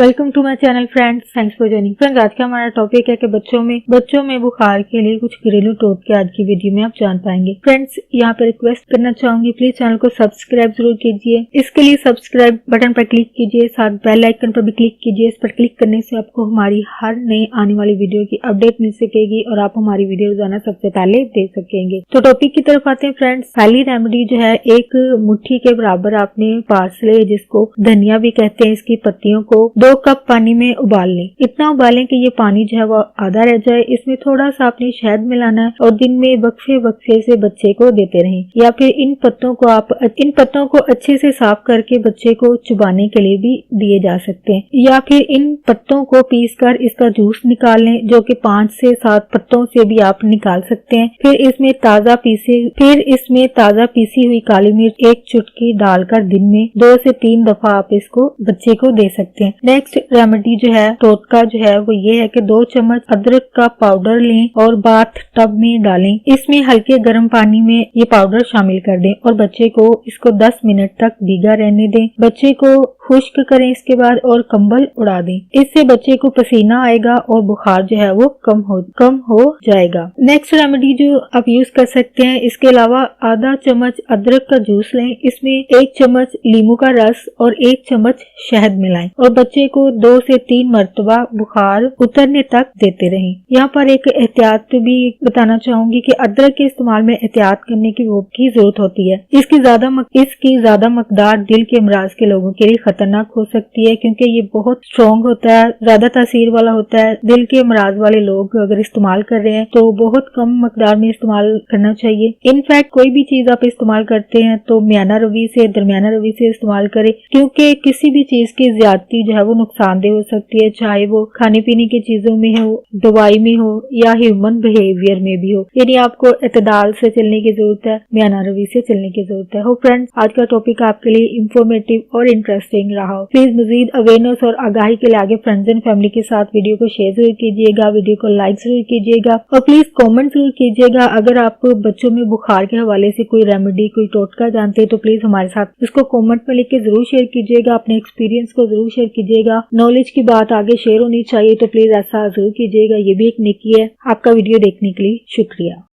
Welcome to my channel friends, thanks for joining. Friends, आज का हमारा टॉपिक है कि बच्चों में बुखार के लिए कुछ घरेलू टोटके आज की वीडियो में आप जान पाएंगे। फ्रेंड्स, यहाँ पर रिक्वेस्ट करना चाहूंगी, प्लीज चैनल को सब्सक्राइब जरूर कीजिए। इसके लिए सब्सक्राइब बटन पर क्लिक कीजिए, साथ बेल आइकन पर भी क्लिक कीजिए। इस पर क्लिक करने से आपको हमारी हर नई आने वाली वीडियो की अपडेट मिल सकेगी और आप हमारी वीडियो रोजाना सबसे पहले देख सकेंगे। तो टॉपिक की तरफ आते हैं फ्रेंड्स। पहली रेमेडी जो है, एक मुट्ठी के बराबर आपने पार्सले, जिसको धनिया भी कहते हैं, इसकी पत्तियों को 2 कप पानी में उबाल लें। इतना उबालें कि ये पानी जो है वो आधा रह जाए। इसमें थोड़ा सा आपने शहद मिलाना है और दिन में वक्फे से बच्चे को देते रहें। या फिर इन पत्तों को अच्छे से साफ करके बच्चे को चुबाने के लिए भी दिए जा सकते हैं। या फिर इन पत्तों को पीसकर इसका जूस निकाल लें, जो कि 5 से 7 पत्तों से भी आप निकाल सकते हैं। फिर इसमें ताजा पीसी हुई काली मिर्च 1 चुटकी डालकर दिन में 2 से 3 दफा आप इसको बच्चे को दे सकते हैं। नेक्स्ट रेमेडी जो है, टोटका जो है वो ये है कि 2 चम्मच अदरक का पाउडर लें और बाथ टब में डालें। इसमें हल्के गर्म पानी में ये पाउडर शामिल कर दें और बच्चे को इसको 10 मिनट तक भीगा रहने दें। बच्चे को खुश्क करें इसके बाद और कंबल उड़ा दें। इससे बच्चे को पसीना आएगा और बुखार जो है वो कम हो जाएगा। नेक्स्ट रेमेडी जो आप यूज कर सकते हैं, इसके अलावा आधा चम्मच अदरक का जूस लें। इसमें 1 चम्मच नींबू का रस और 1 चम्मच शहद मिलाएं और बच्चे को 2 से 3 मरतबा बुखार उतरने तक देते रहें। यहाँ पर एक एहतियात भी बताना चाहूंगी कि अदरक के इस्तेमाल में एहतियात करने की जरूरत होती है। इसकी ज्यादा मकदार दिल के अमराज के लोगों के लिए खतरनाक हो सकती है, क्योंकि ये बहुत स्ट्रॉन्ग होता है, ज्यादा तासीर वाला होता है। दिल के अमराज वाले लोग अगर इस्तेमाल कर रहे हैं तो बहुत कम मकदार में इस्तेमाल करना चाहिए। इनफैक्ट कोई भी चीज आप इस्तेमाल करते हैं तो दरमियाना रवि से इस्तेमाल करें, क्योंकि किसी भी चीज की ज्यादती जो है वो नुकसानदेह हो सकती है, चाहे वो खाने पीने की चीजों में हो, दवाई में हो या ह्यूमन बिहेवियर में भी हो। यानी आपको एतदाल से चलने की जरूरत है, दरमियाना रवि से चलने की जरूरत है। हो फ्रेंड्स, आज का टॉपिक आपके लिए इंफॉर्मेटिव और इंटरेस्टिंग रहा हो। प्लीज मजीद अवेयरनेस और आगाही के लिए आगे फ्रेंड्स एंड फैमिली के साथ वीडियो को शेयर जरूर कीजिएगा, वीडियो को लाइक जरूर कीजिएगा और प्लीज कमेंट जरूर कीजिएगा। अगर आप बच्चों में बुखार के हवाले से कोई रेमेडी, कोई टोटका जानते हैं तो प्लीज हमारे साथ इसको कमेंट में लिख के जरूर शेयर कीजिएगा। अपने एक्सपीरियंस को जरूर शेयर कीजिएगा। नॉलेज की बात आगे शेयर होनी चाहिए, तो प्लीज ऐसा जरूर कीजिएगा। ये भी एक नेकी है। आपका वीडियो देखने के लिए शुक्रिया।